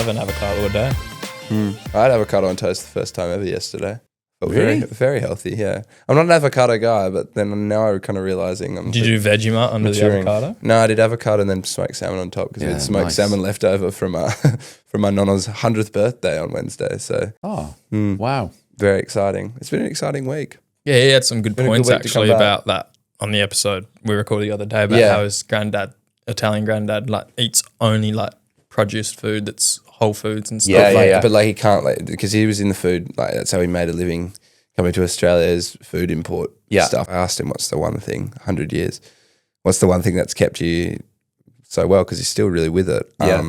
have an avocado a day. I had avocado on toast the first time ever yesterday. But Really? very, very healthy, yeah. I'm not an avocado guy, but then now I'm kind of realizing I'm Did you do Vegemite under maturing. the avocado? No, I did avocado and then smoked salmon on top because we Yeah, had smoked nice. salmon left over from my nonna's 100th birthday on Wednesday. So Wow. very exciting. It's been an exciting week. Yeah, he had some good Been a good points week to actually come back. about that on the episode we recorded the other day about Yeah. how his granddad, Italian granddad, like eats only like produced food that's whole foods and stuff. Yeah, But like he can't, like, because he was in the food, like that's how he made a living coming to Australia's food import stuff. I asked him, what's the one thing, 100 years, what's the one thing that's kept you so well? Because he's still really with it. Yeah.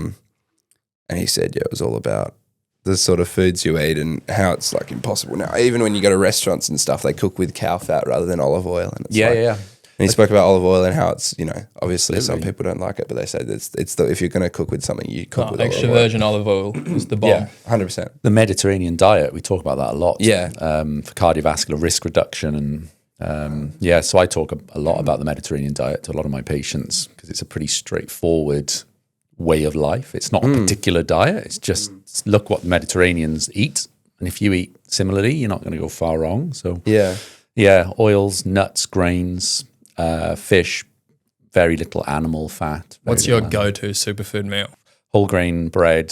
And he said, it was all about the sort of foods you eat and how it's like impossible now. Even when you go to restaurants and stuff, they cook with cow fat rather than olive oil. And it's like, And he spoke about olive oil and how it's, obviously some people don't like it, but they say that it's if you're going to cook with something, you cook with extra olive oil. virgin olive oil is the bomb. Yeah, 100%. The Mediterranean diet, we talk about that a lot. Yeah. For cardiovascular risk reduction. And so I talk a lot about the Mediterranean diet to a lot of my patients because it's a pretty straightforward way of life. It's not a particular diet. It's just look what Mediterraneans eat. And if you eat similarly, you're not going to go far wrong. So yeah, oils, nuts, grains, fish, very little animal fat. What's your go-to superfood meal? Whole grain bread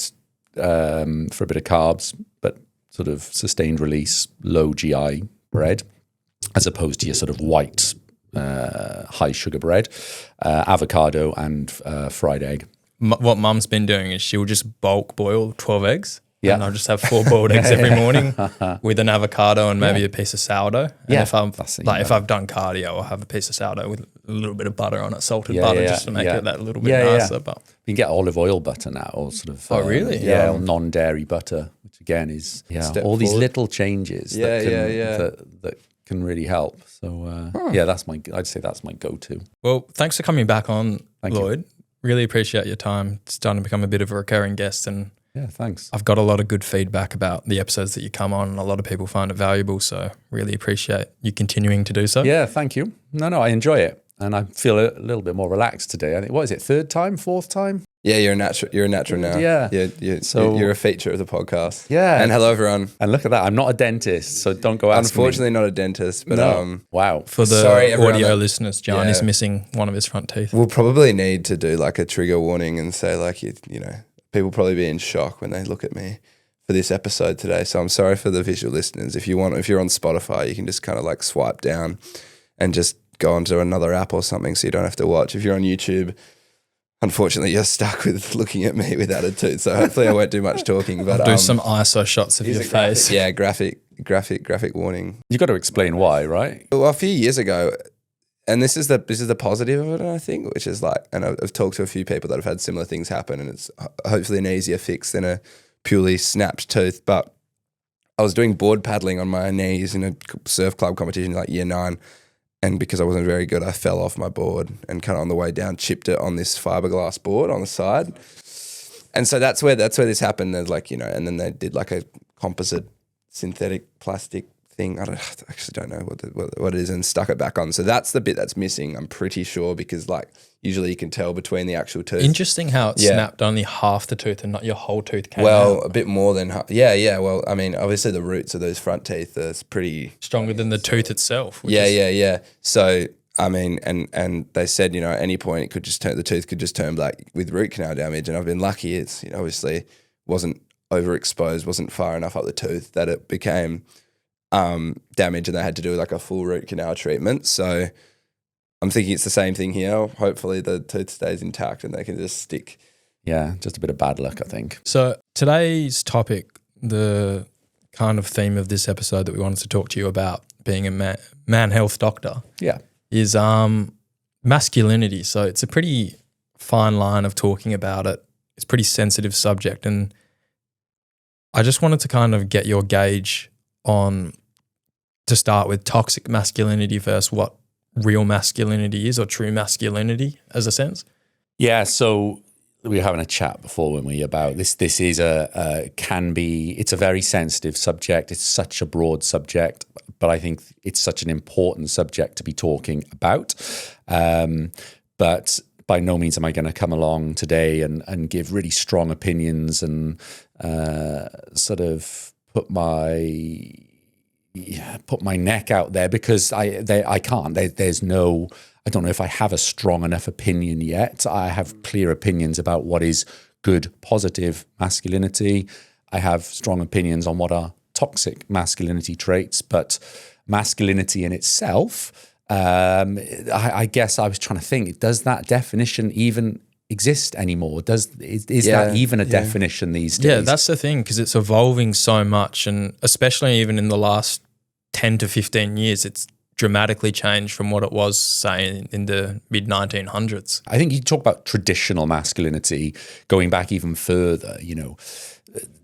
for a bit of carbs, but sort of sustained release, low GI bread, as opposed to your sort of white, high sugar bread, avocado and fried egg. What Mum's been doing is she'll just bulk boil 12 eggs. Yeah. And I'll just have 4 boiled eggs every morning with an avocado and maybe a piece of sourdough. And Yeah, if I'm that's it, if I've done cardio, I'll have a piece of sourdough with a little bit of butter on it, salted Yeah, butter, yeah, just to make yeah. it that little bit Yeah, yeah. nicer. But You can get olive oil butter now, or sort of really? or non-dairy butter, which again is Step all these forward. little changes that can really help. So I'd say that's my go-to. well, thanks for coming back on, Thank you. Lloyd. Really appreciate your time. It's starting to become a bit of a recurring guest, and Yeah, thanks. I've got a lot of good feedback about the episodes that you come on, and a lot of people find it valuable. So really appreciate you continuing to do so. Yeah, thank you. No, I enjoy it, and I feel a little bit more relaxed today. I think what is it, third time, fourth time? Yeah, you're a natural now. Yeah. You're a feature of the podcast. Yeah. And hello, everyone. And look at that, I'm not a dentist, so don't go ask me. Unfortunately, not a dentist, but Wow. For the Sorry, everyone audio that- listeners, John is missing one of his front teeth. we'll probably need to do like a trigger warning and say like, people probably be in shock when they look at me for this episode today. So I'm sorry for the visual listeners. If you're on Spotify, you can just kind of like swipe down and just go onto another app or something so you don't have to watch. If you're on YouTube, unfortunately, you're stuck with looking at me without a tooth. So hopefully I won't do much talking. But Do some ISO shots of here's your a graphic- face. Yeah, graphic warning. You got to explain why, right? Well, a few years ago, and this is the positive of it, I think, which is like, and I've talked to a few people that have had similar things happen, and it's hopefully an easier fix than a purely snapped tooth. But I was doing board paddling on my knees in a surf club competition like year 9, and because I wasn't very good, I fell off my board and kind of on the way down chipped it on this fiberglass board on the side. And so that's where this happened. There's like, and then they did like a composite synthetic plastic thing. I actually don't know what it is, and stuck it back on. So that's the bit that's missing, I'm pretty sure, because like usually you can tell between the actual tooth. Interesting how it snapped only half the tooth and not your whole tooth came Well, out. a bit more than half. Yeah. Well, I mean, obviously the roots of those front teeth are pretty Stronger than the tooth itself. Yeah. So I mean, and they said, at any point the tooth could just turn black with root canal damage. And I've been lucky. It's obviously wasn't overexposed, wasn't far enough up the tooth that it became damage, and they had to do like a full root canal treatment. So I'm thinking it's the same thing here. Hopefully the tooth stays intact and they can just stick. Yeah, just a bit of bad luck, I think. So today's topic, the kind of theme of this episode that we wanted to talk to you about, being a man health doctor, is masculinity. So it's a pretty fine line of talking about it. It's a pretty sensitive subject, and I just wanted to kind of get your gauge on, to start with, toxic masculinity versus what real masculinity is, or true masculinity as a sense. Yeah, so we were having a chat before, weren't we, about this. This is it's a very sensitive subject. It's such a broad subject, but I think it's such an important subject to be talking about. But by no means am I going to come along today and give really strong opinions and sort of put my neck out there, because I can't. There's no. I don't know if I have a strong enough opinion yet. I have clear opinions about what is good, positive masculinity. I have strong opinions on what are toxic masculinity traits, but masculinity in itself, I guess I was trying to think, does that definition even exist anymore? Is that even a definition these days? Yeah, that's the thing, because it's evolving so much, and especially even in the last 10 to 15 years, it's dramatically changed from what it was, say, in the mid-1900s. I think you talk about traditional masculinity going back even further,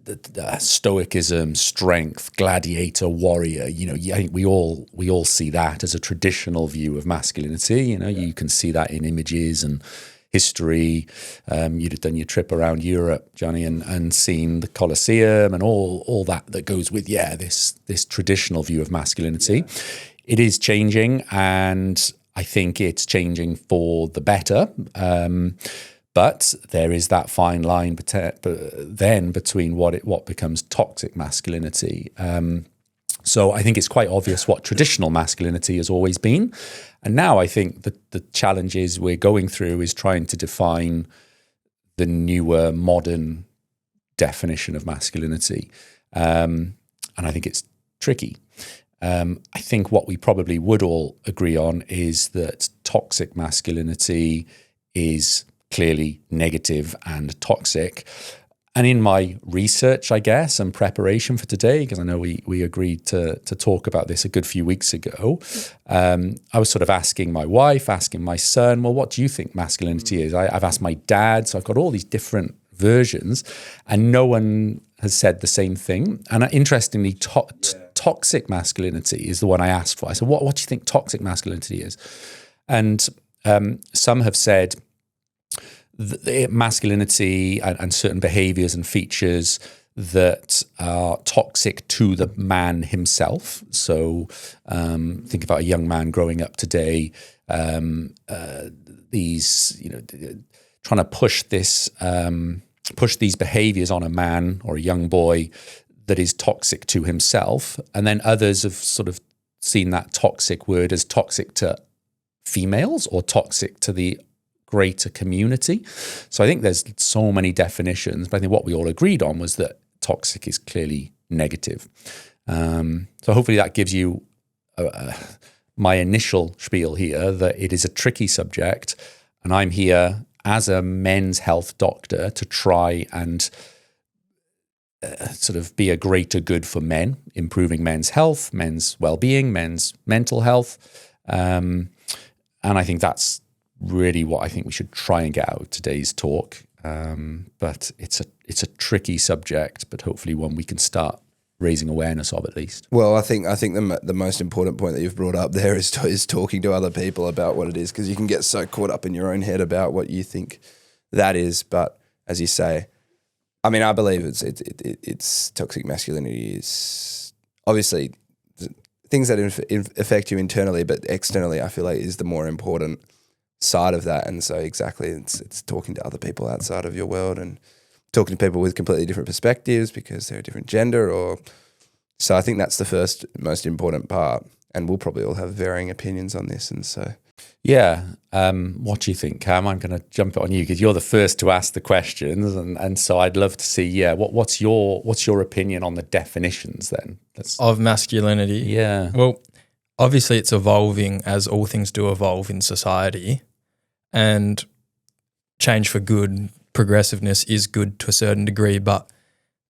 the stoicism, strength, gladiator, warrior. I think we all see that as a traditional view of masculinity. You can see that in images and history. You'd have done your trip around Europe, Johnny, and seen the Colosseum and all that goes with this traditional view of masculinity. Yeah. It is changing, and I think it's changing for the better. But there is that fine line then between what becomes toxic masculinity. So I think it's quite obvious what traditional masculinity has always been. And now I think that the challenges we're going through is trying to define the newer, modern definition of masculinity. And I think it's tricky. I think what we probably would all agree on is that toxic masculinity is clearly negative and toxic. And in my research, I guess, and preparation for today, because I know we agreed to talk about this a good few weeks ago, I was sort of asking my wife, asking my son, well, what do you think masculinity is? I've asked my dad, so I've got all these different versions, and no one has said the same thing. And interestingly, toxic masculinity is the one I asked for. I said, what do you think toxic masculinity is? And some have said masculinity and certain behaviors and features that are toxic to the man himself. So think about a young man growing up today, these, trying to push these behaviors on a man or a young boy that is toxic to himself. And then others have sort of seen that toxic word as toxic to females or toxic to the greater community. So I think there's so many definitions, but I think what we all agreed on was that toxic is clearly negative. So hopefully that gives you my initial spiel here, that it is a tricky subject, and I'm here as a men's health doctor to try and sort of be a greater good for men, improving men's health, men's well-being, men's mental health. And I think that's really what I think we should try and get out of today's talk. But it's a tricky subject, but hopefully one we can start raising awareness of at least. Well, I think the most important point that you've brought up there is talking to other people about what it is, because you can get so caught up in your own head about what you think that is. But as you say, I mean, I believe it's toxic masculinity is obviously things that affect you internally, but externally, I feel like is the more important side of that. And so exactly, it's talking to other people outside of your world and talking to people with completely different perspectives because they're a different gender, or so I think that's the first most important part. And we'll probably all have varying opinions on this. And so yeah, what do you think, Cam? I'm going to jump it on you because you're the first to ask the questions, and so I'd love to see what's your opinion on the definitions then of masculinity? Yeah, well, obviously it's evolving, as all things do evolve in society, and change for good, progressiveness is good to a certain degree, but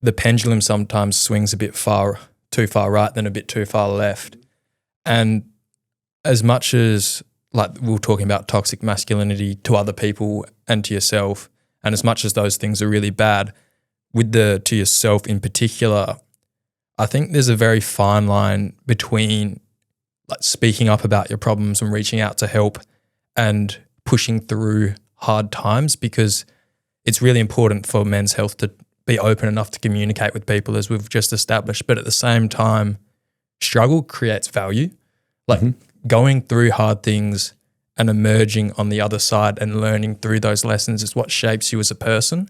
the pendulum sometimes swings a bit too far right than a bit too far left. And as much as, like we were talking about toxic masculinity to other people and to yourself, and as much as those things are really bad, with the to yourself in particular, I think there's a very fine line between like speaking up about your problems and reaching out to help and pushing through hard times, because it's really important for men's health to be open enough to communicate with people, as we've just established. But at the same time, struggle creates value. Like going through hard things and emerging on the other side and learning through those lessons is what shapes you as a person.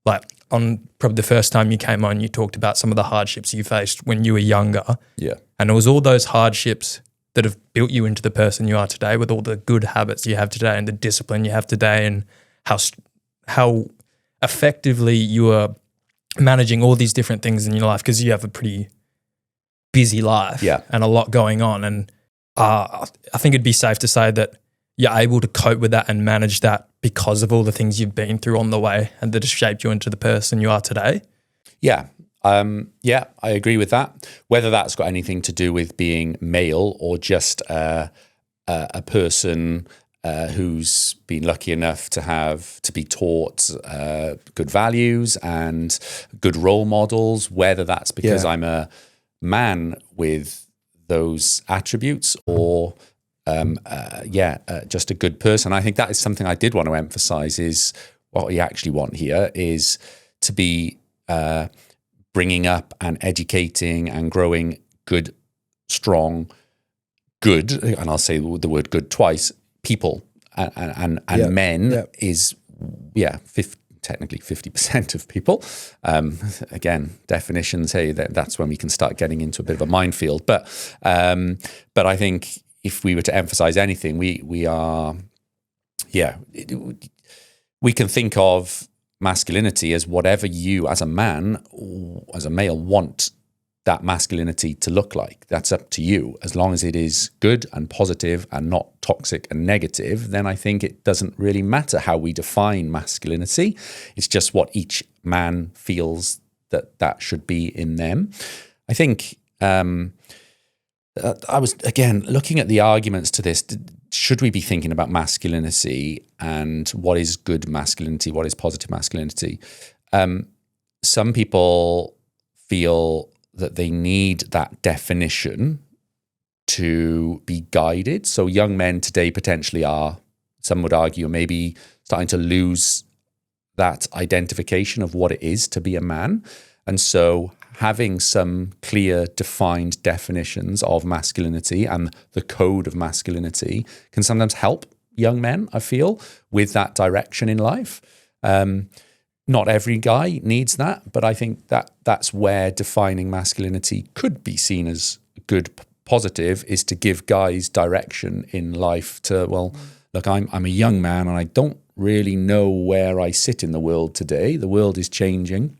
Like on probably the first time you came on, you talked about some of the hardships you faced when you were younger. Yeah. And it was all those hardships that have built you into the person you are today, with all the good habits you have today and the discipline you have today, and how effectively you are managing all these different things in your life, because you have a pretty busy life and a lot going on. And I think it'd be safe to say that you're able to cope with that and manage that because of all the things you've been through on the way and that have shaped you into the person you are today. Yeah. I agree with that. Whether that's got anything to do with being male or just a person who's been lucky enough to be taught good values and good role models, whether that's because I'm a man with those attributes or just a good person. I think that is something I did want to emphasize, is what we actually want here is to be bringing up and educating and growing good, strong, good, and I'll say the word good twice, people and men is, technically 50% of people. Again, definitions, hey, that's when we can start getting into a bit of a minefield. But I think if we were to emphasize anything, we can think of masculinity as whatever you, as a man, as a male, want that masculinity to look like. That's up to you. As long as it is good and positive and not toxic and negative, then I think it doesn't really matter how we define masculinity. It's just what each man feels that should be in them. I think I was, again, looking at the arguments to this. Should we be thinking about masculinity and what is good masculinity, what is positive masculinity? Some people feel that they need that definition to be guided. So young men today potentially are, some would argue, maybe starting to lose that identification of what it is to be a man. And so having some clear, defined definitions of masculinity and the code of masculinity can sometimes help young men, I feel, with that direction in life. Not every guy needs that, but I think that's where defining masculinity could be seen as good, positive, is to give guys direction in life to, well, look, I'm a young man and I don't really know where I sit in the world today. The world is changing.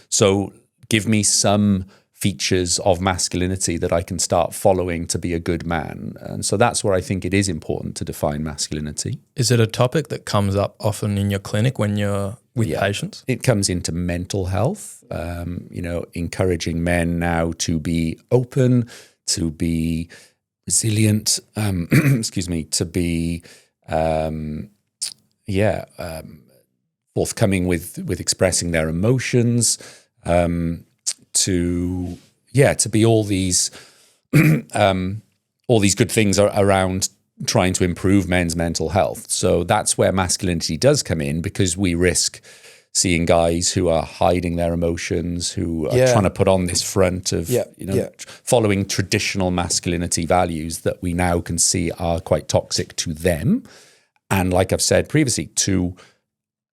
So give me some features of masculinity that I can start following to be a good man. And so that's where I think it is important to define masculinity. Is it a topic that comes up often in your clinic when you're with patients? It comes into mental health, encouraging men now to be open, to be resilient, to be, forthcoming with expressing their emotions, to be all these good things around trying to improve men's mental health. So that's where masculinity does come in, because we risk seeing guys who are hiding their emotions, who are trying to put on this front of following traditional masculinity values that we now can see are quite toxic to them, and, like I've said previously, to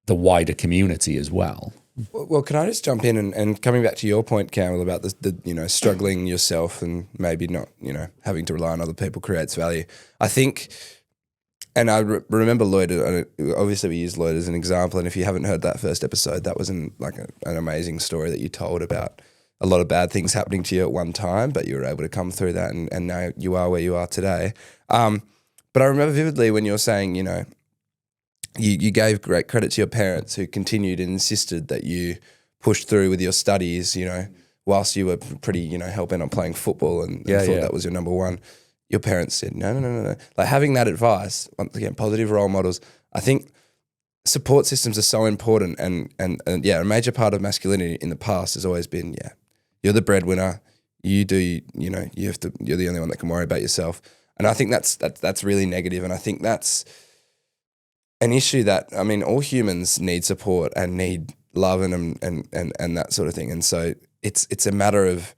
the wider community as well. Well, can I just jump in and coming back to your point, Campbell, about the struggling yourself and maybe not, having to rely on other people creates value. I think, and I remember Lloyd, obviously we used Lloyd as an example, and if you haven't heard that first episode, that was an amazing story that you told about a lot of bad things happening to you at one time, but you were able to come through that and now you are where you are today. But I remember vividly when you were saying, you gave great credit to your parents who continued and insisted that you pushed through with your studies, whilst you were pretty, hell-bent on playing football and thought that was your number one. Your parents said, no. Like, having that advice, once again, positive role models, I think support systems are so important. And a major part of masculinity in the past has always been, you're the breadwinner. You do, you're the only one that can worry about yourself. And I think that's really negative. And I think that's an issue that, all humans need support and need love and that sort of thing. And so it's a matter of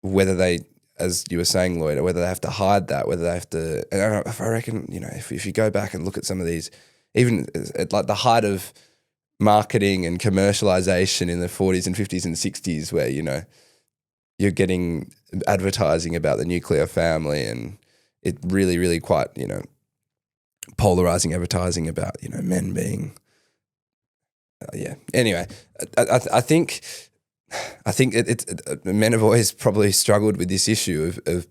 whether they as you were saying, Lloyd, whether they have to hide that, whether they have to. And I reckon, you know, if you go back and look at some of these, even at like the height of marketing and commercialization in the 40s and 50s and 60s, where, you know, you're getting advertising about the nuclear family, and it really, really quite, you know, polarizing advertising about, you know, men being. Yeah. Anyway, I think men have always probably struggled with this issue of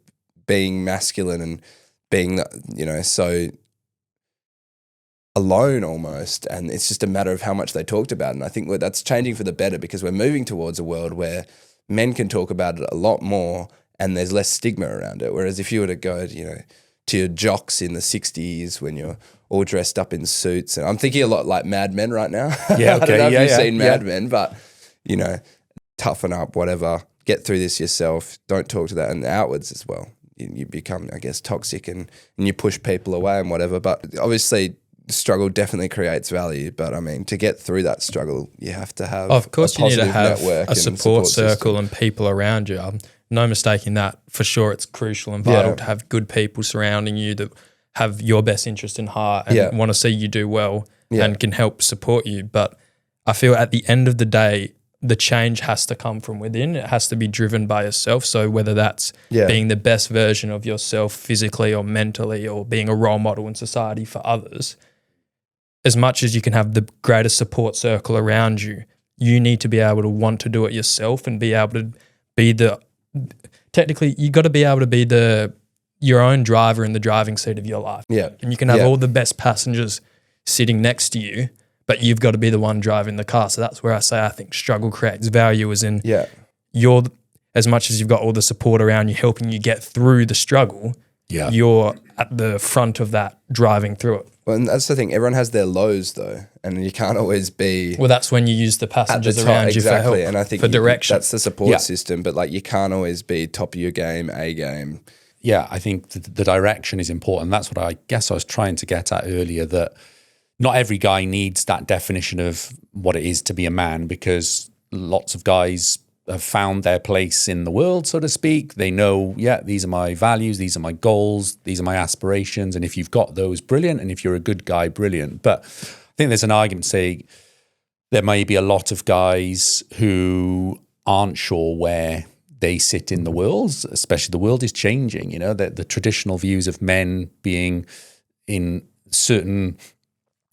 being masculine and being, you know, so alone almost, and it's just a matter of how much they talked about it. And I think that's changing for the better, because we're moving towards a world where men can talk about it a lot more and there's less stigma around it. Whereas if you were to go, you know, to your jocks in the 60s when you're all dressed up in suits, and I'm thinking a lot like Mad Men right now. Yeah, okay. I don't know if you've seen Mad Men, but, you know, toughen up, whatever, get through this yourself, don't talk to that, and outwards as well. You become, I guess, toxic and you push people away and whatever. But obviously struggle definitely creates value. But I mean, to get through that struggle, you have to have of course, a you need to have network a support circle system. and people around you. No mistake in that. For sure, it's crucial and vital to have good people surrounding you that have your best interest in heart and want to see you do well and can help support you. But I feel at the end of the day, the change has to come from within. It has to be driven by yourself. So whether that's being the best version of yourself physically or mentally, or being a role model in society for others, as much as you can have the greatest support circle around you, you need to be able to want to do it yourself and be able to be technically you got to be able to be your own driver in the driving seat of your life. Yeah. And you can have all the best passengers sitting next to you, but you've got to be the one driving the car. So that's where I say I think struggle creates value, as in you're, as much as you've got all the support around you helping you get through the struggle, you're at the front of that driving through it. Well, and that's the thing. Everyone has their lows though, and you can't always be. Well, that's when you use the passengers around you for help, and I think for direction. That's the support system, but like you can't always be top of your game, A game. Yeah, I think the direction is important. That's what I guess I was trying to get at earlier, that not every guy needs that definition of what it is to be a man, because lots of guys have found their place in the world, so to speak. They know, these are my values, these are my goals, these are my aspirations. And if you've got those, brilliant. And if you're a good guy, brilliant. But I think there's an argument to say there may be a lot of guys who aren't sure where they sit in the world, especially the world is changing, you know, the traditional views of men being in certain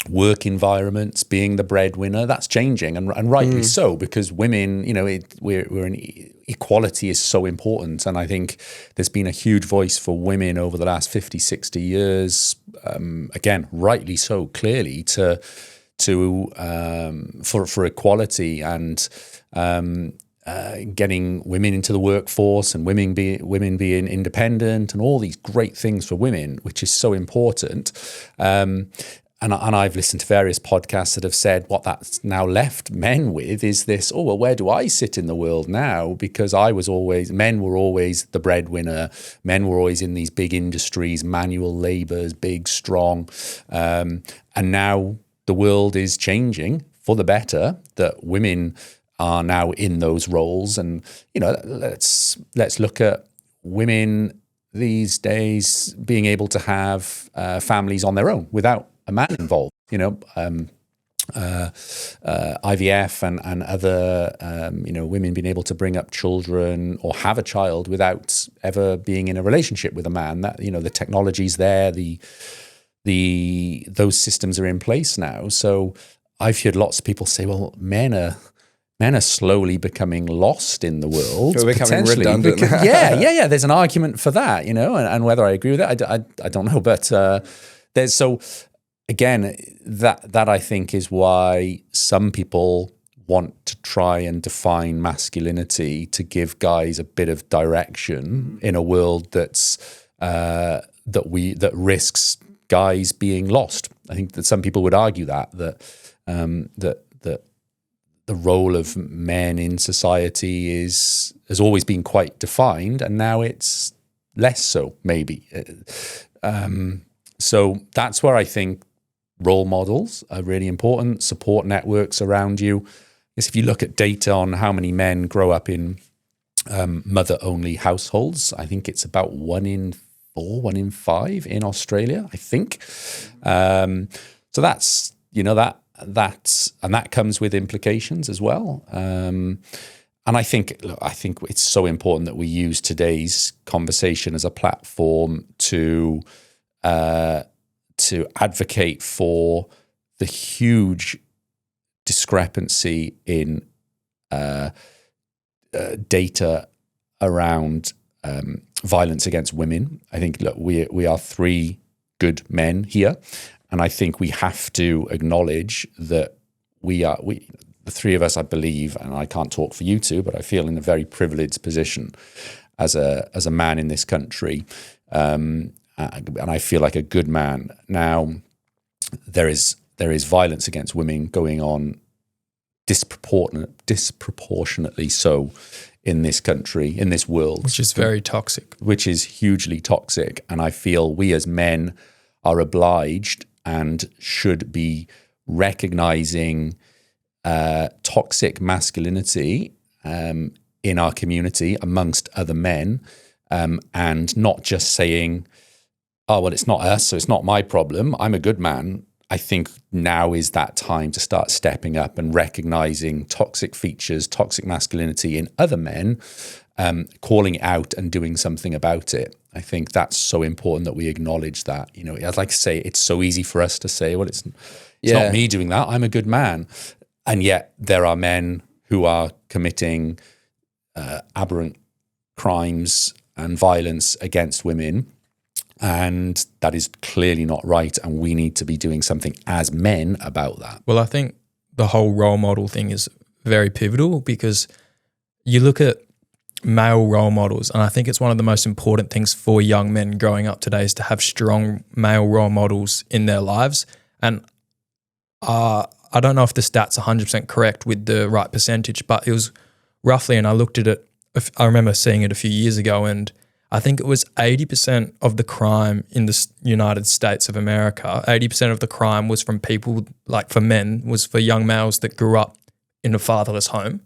work environments, being the breadwinner, that's changing, and rightly so, because women, you know, we're in equality is so important. And I think there's been a huge voice for women over the last 50, 60 years, again, rightly so, clearly, for equality and getting women into the workforce and women being independent and all these great things for women, which is so important. And I've listened to various podcasts that have said what that's now left men with is this, where do I sit in the world now? Because men were always the breadwinner. Men were always in these big industries, manual labours, big, strong. And now the world is changing for the better, that women are now in those roles. And, you know, let's look at women these days being able to have families on their own without a man involved, you know, IVF and other, you know, women being able to bring up children or have a child without ever being in a relationship with a man. That, you know, the technology's there, those systems are in place now. So I've heard lots of people say, well, men are slowly becoming lost in the world. We're becoming redundant. Yeah. There's an argument for that, you know, and whether I agree with it, I don't know. But there's so. Again, that I think is why some people want to try and define masculinity to give guys a bit of direction in a world that risks guys being lost. I think that some people would argue that the role of men in society has always been quite defined, and now it's less so, maybe. So that's where I think role models are really important, support networks around you. Because if you look at data on how many men grow up in mother-only households. I think it's about 1 in 4, 1 in 5 in Australia, I think. So that's, that comes with implications as well. And I think it's so important that we use today's conversation as a platform to advocate for the huge discrepancy in data around violence against women. I think, look, we are 3 good men here, and I think we have to acknowledge that the 3 of us, I believe, and I can't talk for you two, but I feel in a very privileged position as a man in this country, and I feel like a good man. Now, there is violence against women going on disproportionately so in this country, in this world. Which is very toxic. Which is hugely toxic. And I feel we as men are obliged and should be recognizing toxic masculinity in our community amongst other men, and not just saying, oh, well, it's not us, so it's not my problem, I'm a good man. I think now is that time to start stepping up and recognizing toxic features, toxic masculinity in other men, calling it out and doing something about it. I think that's so important that we acknowledge that. I'd like to say it's so easy for us to say, well, it's not me doing that, I'm a good man. And yet there are men who are committing aberrant crimes and violence against women. And that is clearly not right. And we need to be doing something as men about that. Well, I think the whole role model thing is very pivotal, because you look at male role models, and I think it's one of the most important things for young men growing up today is to have strong male role models in their lives. And I don't know if the stats are 100% correct with the right percentage, but it was roughly, and I looked at it, I remember seeing it a few years ago, and I think it was 80% of the crime in the United States of America, 80% of the crime was from people, like for men, was for young males that grew up in a fatherless home.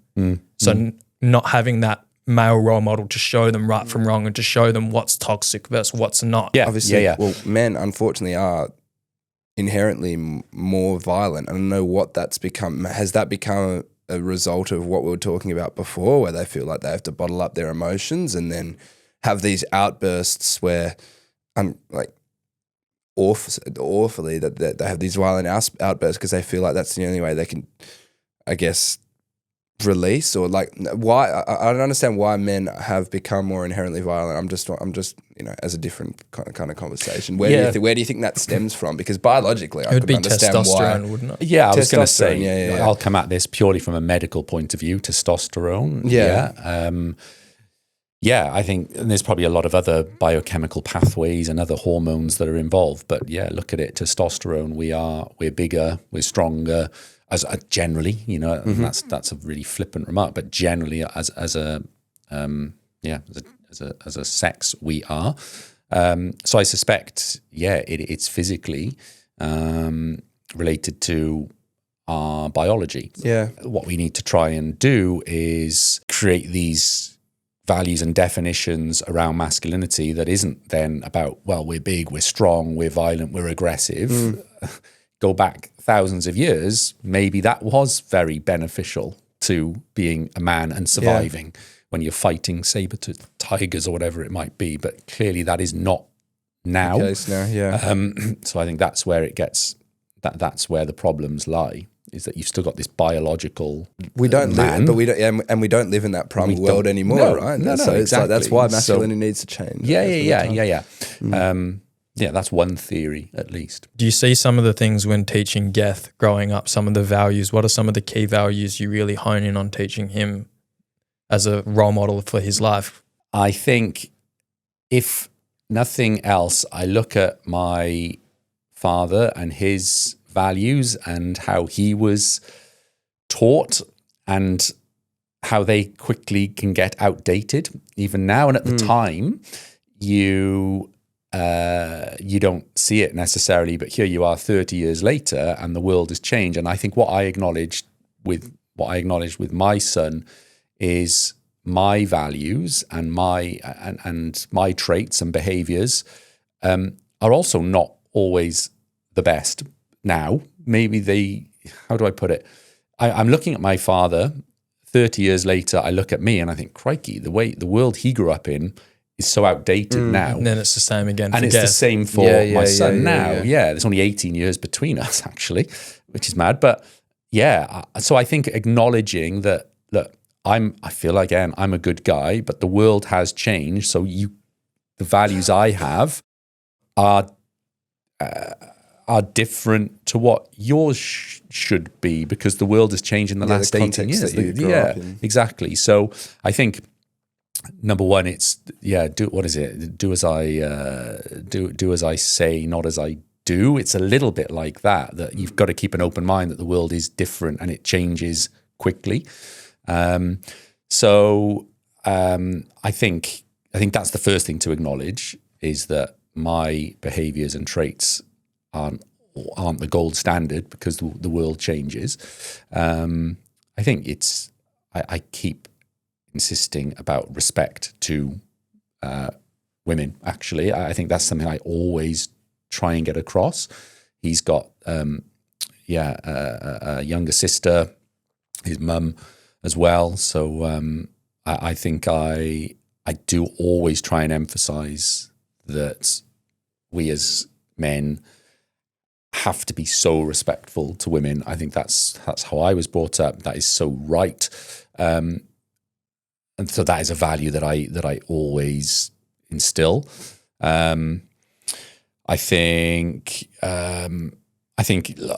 So not having that male role model to show them right from wrong and to show them what's toxic versus what's not. Yeah, obviously. Yeah. Well, men unfortunately are inherently more violent. I don't know what that's become. Has that become a result of what we were talking about before, where they feel like they have to bottle up their emotions and then have these outbursts where, awfully, that they have these violent outbursts because they feel like that's the only way they can, I guess, release, or like why? I don't understand why men have become more inherently violent. I'm just as a different kind of conversation. Where do you think that stems from? Because biologically, I could understand why. Wouldn't it? Yeah, I was going to say. I'll come at this purely from a medical point of view. Testosterone. I think there's probably a lot of other biochemical pathways and other hormones that are involved. But yeah, look at it. Testosterone. We're bigger. We're stronger. As generally, and that's a really flippant remark, but generally, as a sex, we are. So I suspect, it's physically related to our biology. Yeah. What we need to try and do is create these values and definitions around masculinity that isn't then about, well, we're big, we're strong, we're violent, we're aggressive. Go back thousands of years, maybe that was very beneficial to being a man and surviving when you're fighting saber-toothed tigers or whatever it might be. But clearly that is not now. The case now, so I think that's where it gets, that's where the problems lie, is that you've still got this biological we don't live in that primal world anymore, right? No, so exactly. It's like, that's why masculinity needs to change. Yeah, that's one theory at least. Do you see some of the things when teaching Geth growing up, some of the values? What are some of the key values you really hone in on teaching him as a role model for his life? I think if nothing else, I look at my father and his values and how he was taught and how they quickly can get outdated even now. And at the time, you don't see it necessarily, but here you are 30 years later and the world has changed. And I think what I acknowledged with my son is my values and my traits and behaviors are also not always the best now. Maybe how do I put it? I'm looking at my father 30 years later. I look at me and I think, crikey, the world he grew up in is so outdated now. And then it's the same again. And it's the same for my son now. Yeah, there's only 18 years between us, actually, which is mad. But yeah, so I think acknowledging that, look, I feel like, again, I'm a good guy, but the world has changed. So the values I have are different to what yours should be, because the world has changed in the last 18 years. Exactly. So I think, number one, it's do as I say, not as I do. It's a little bit like that you've got to keep an open mind that the world is different and it changes quickly. So I think that's the first thing to acknowledge, is that my behaviors and traits aren't the gold standard, because the world changes. I think I keep insisting about respect to women. Actually, I think that's something I always try and get across. He's got a younger sister, his mum as well. So I think I do always try and emphasize that we as men have to be so respectful to women. I think that's how I was brought up. That is so right. And so that is a value that I always instill. I think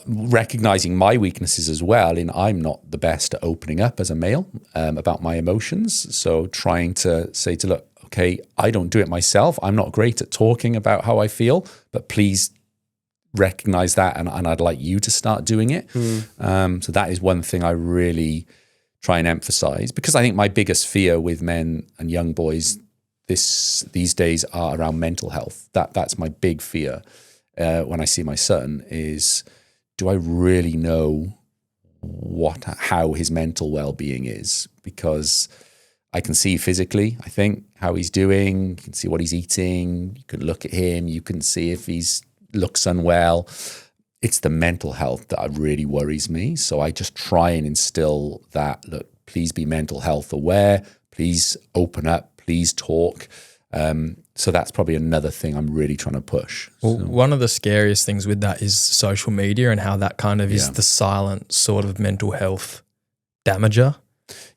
recognizing my weaknesses as well, in I'm not the best at opening up as a male about my emotions. So trying to say look, okay, I don't do it myself. I'm not great at talking about how I feel, but please recognize that, and I'd like you to start doing it. So that is one thing I really try and emphasize, because I think my biggest fear with men and young boys these days are around mental health. That's my big fear when I see my son is, do I really know how his mental well-being is? Because I can see physically, I think, how he's doing. You can see what he's eating. You can look at him. You can see if he's looks unwell. It's the mental health that really worries me. So I just try and instill that, look, please be mental health aware. Please open up. Please talk. So that's probably another thing I'm really trying to push. Well, one of the scariest things with that is social media, and how that kind of is the silent sort of mental health damager.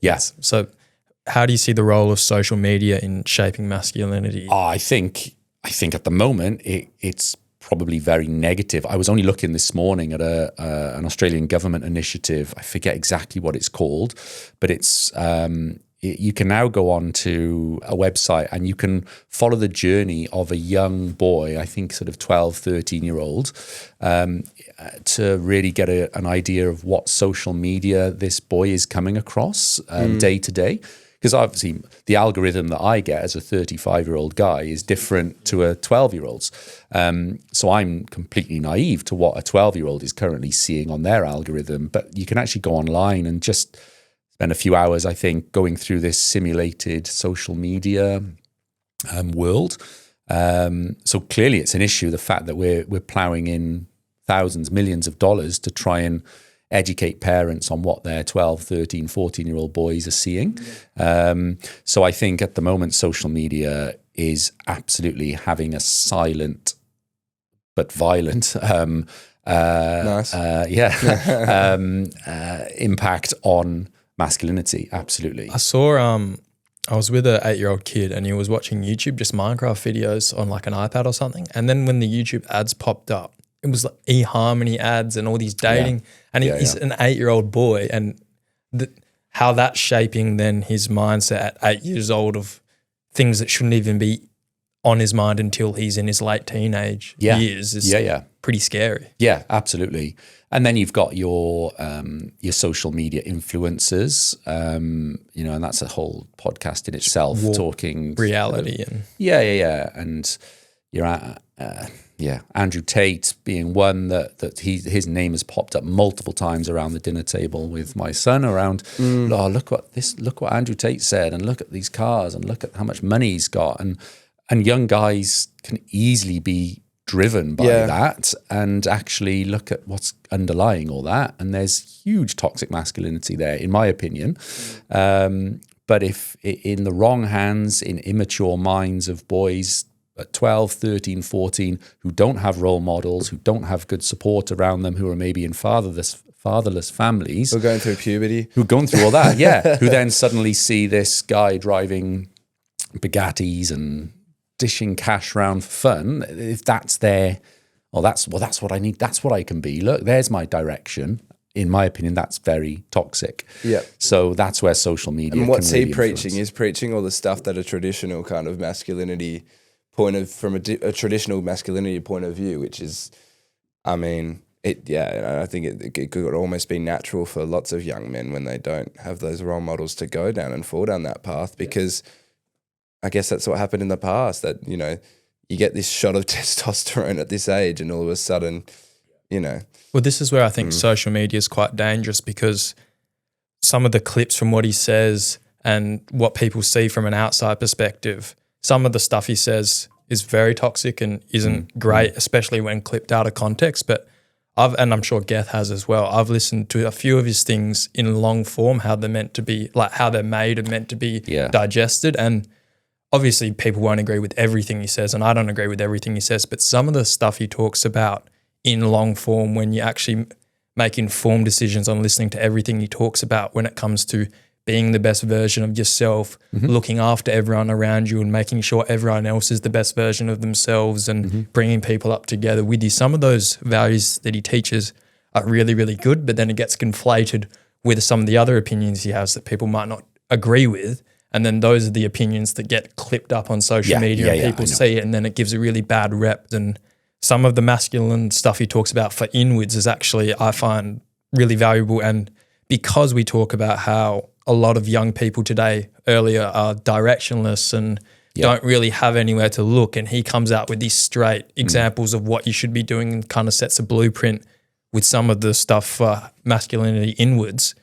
Yes. So how do you see the role of social media in shaping masculinity? I think at the moment it's probably very negative. I was only looking this morning at an Australian government initiative. I forget exactly what it's called, but it's you can now go on to a website and you can follow the journey of a young boy, I think sort of 12, 13-year-old, to really get an idea of what social media this boy is coming across day to day. Because obviously the algorithm that I get as a 35-year-old guy is different to a 12-year-old's. So I'm completely naive to what a 12-year-old is currently seeing on their algorithm. But you can actually go online and just spend a few hours, I think, going through this simulated social media world. So clearly it's an issue, the fact that we're plowing in thousands, millions of dollars to try and educate parents on what their 12, 13, 14-year-old boys are seeing. So I think at the moment, social media is absolutely having a silent but violent impact on masculinity. Absolutely. I saw, I was with an 8-year-old kid and he was watching YouTube, just Minecraft videos on like an iPad or something. And then when the YouTube ads popped up, it was like eHarmony ads and all these dating. Yeah. And he's an 8-year-old boy, and how that's shaping then his mindset at 8 years old of things that shouldn't even be on his mind until he's in his late teenage years is pretty scary. Yeah, absolutely. And then you've got your social media influencers, and that's a whole podcast in itself, talking reality and and you're at, Andrew Tate being one that his name has popped up multiple times around the dinner table with my son around. Oh, look what Andrew Tate said, and look at these cars, and look at how much money he's got, and young guys can easily be driven by that and actually look at what's underlying all that. And there's huge toxic masculinity there, in my opinion. But if in the wrong hands, in immature minds of boys at 12, 13, 14, who don't have role models, who don't have good support around them, who are maybe in fatherless families. Who are going through puberty. Who are going through all that, who then suddenly see this guy driving Bugattis and dishing cash around for fun. If that's their, that's what I need, that's what I can be. Look, there's my direction. In my opinion, that's very toxic. Yeah. So that's where social media. And what's really he preaching? He's preaching all the stuff that a traditional kind of masculinity from a traditional masculinity point of view, which is, I mean, I think it could almost be natural for lots of young men when they don't have those role models to go down and fall down that path, because I guess that's what happened in the past, that, you know, you get this shot of testosterone at this age and all of a sudden, you know. Well, this is where I think social media is quite dangerous, because some of the clips from what he says and what people see from an outside perspective, some of the stuff he says is very toxic and isn't great, especially when clipped out of context. But and I'm sure Geth has as well, I've listened to a few of his things in long form, how they're meant to be, like how they're made and meant to be digested. And obviously people won't agree with everything he says, and I don't agree with everything he says, but some of the stuff he talks about in long form, when you actually make informed decisions on listening to everything he talks about when it comes to being the best version of yourself, looking after everyone around you and making sure everyone else is the best version of themselves, and bringing people up together with you. Some of those values that he teaches are really, really good, but then it gets conflated with some of the other opinions he has that people might not agree with. And then those are the opinions that get clipped up on social media and people see it, and then it gives a really bad rep. And some of the masculine stuff he talks about for inwards is actually, I find, really valuable. And because we talk about how a lot of young people today earlier are directionless and don't really have anywhere to look, and he comes out with these straight examples of what you should be doing and kind of sets a blueprint with some of the stuff for masculinity inwards.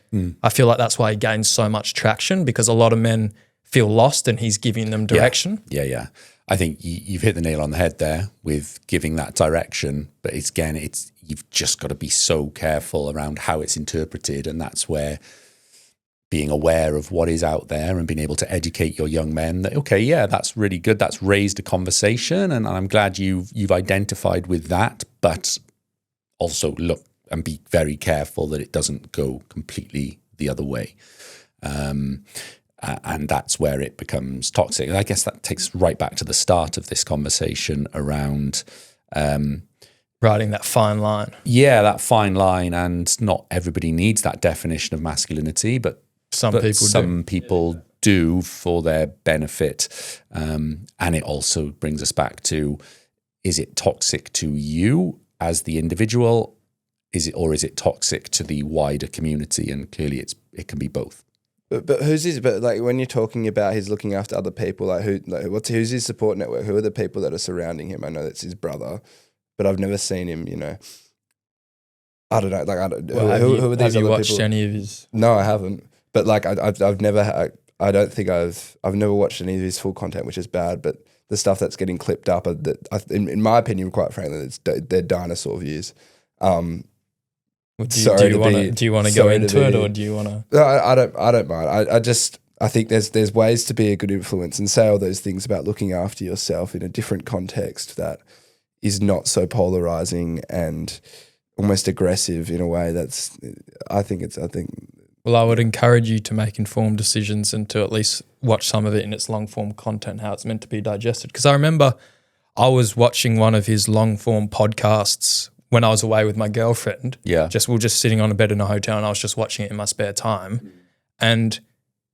I feel like that's why he gains so much traction, because a lot of men feel lost and he's giving them direction. Yeah. I think you've hit the nail on the head there with giving that direction, but you've just got to be so careful around how it's interpreted, and that's where being aware of what is out there and being able to educate your young men that, okay, yeah, that's really good. That's raised a conversation, and I'm glad you've identified with that, but also look and be very careful that it doesn't go completely the other way. And that's where it becomes toxic. And I guess that takes right back to the start of this conversation around riding that fine line. Yeah, that fine line, and not everybody needs that definition of masculinity, but some people do for their benefit. And it also brings us back to, is it toxic to you as the individual? Is it toxic to the wider community? And clearly it can be both. But who's his? But like when you're talking about he's looking after other people, who's his support network? Who are the people that are surrounding him? I know that's his brother, but I've never seen him. You know, I don't know. Like who are these other people? Have you watched any of his? No, I haven't. But like I've never. I don't think I've never watched any of his full content, which is bad. But the stuff that's getting clipped up, in my opinion, quite frankly, they're dinosaur views. Do you want to go into it, or do you want to? No, I don't mind. I think there's ways to be a good influence and say all those things about looking after yourself in a different context that is not so polarizing and almost aggressive in a way that's. Well, I would encourage you to make informed decisions and to at least watch some of it in its long form content, how it's meant to be digested. Because I remember I was watching one of his long form podcasts when I was away with my girlfriend. Yeah. We were just sitting on a bed in a hotel, and I was just watching it in my spare time. And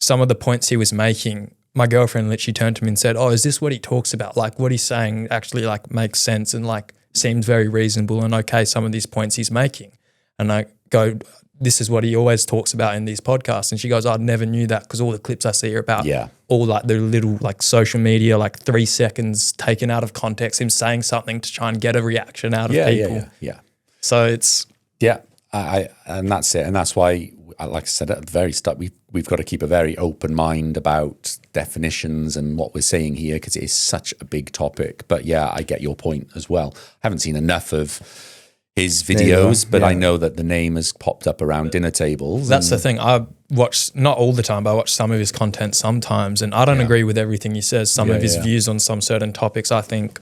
some of the points he was making, my girlfriend literally turned to me and said, "Oh, is this what he talks about? Like what he's saying actually like makes sense and like seems very reasonable, and okay, some of these points he's making." And I go, this is what he always talks about in these podcasts. And she goes, I never knew that because all the clips I see are about all like the little like social media, like 3 seconds taken out of context, him saying something to try and get a reaction out of people. Yeah. So it's... Yeah, and that's it. And that's why, like I said at the very start, we've got to keep a very open mind about definitions and what we're saying here, because it is such a big topic. But yeah, I get your point as well. I haven't seen enough of his videos, but I know that the name has popped up around dinner tables. That's the thing. I watch, not all the time, but I watch some of his content sometimes, and I don't agree with everything he says. Some of his views on some certain topics, I think,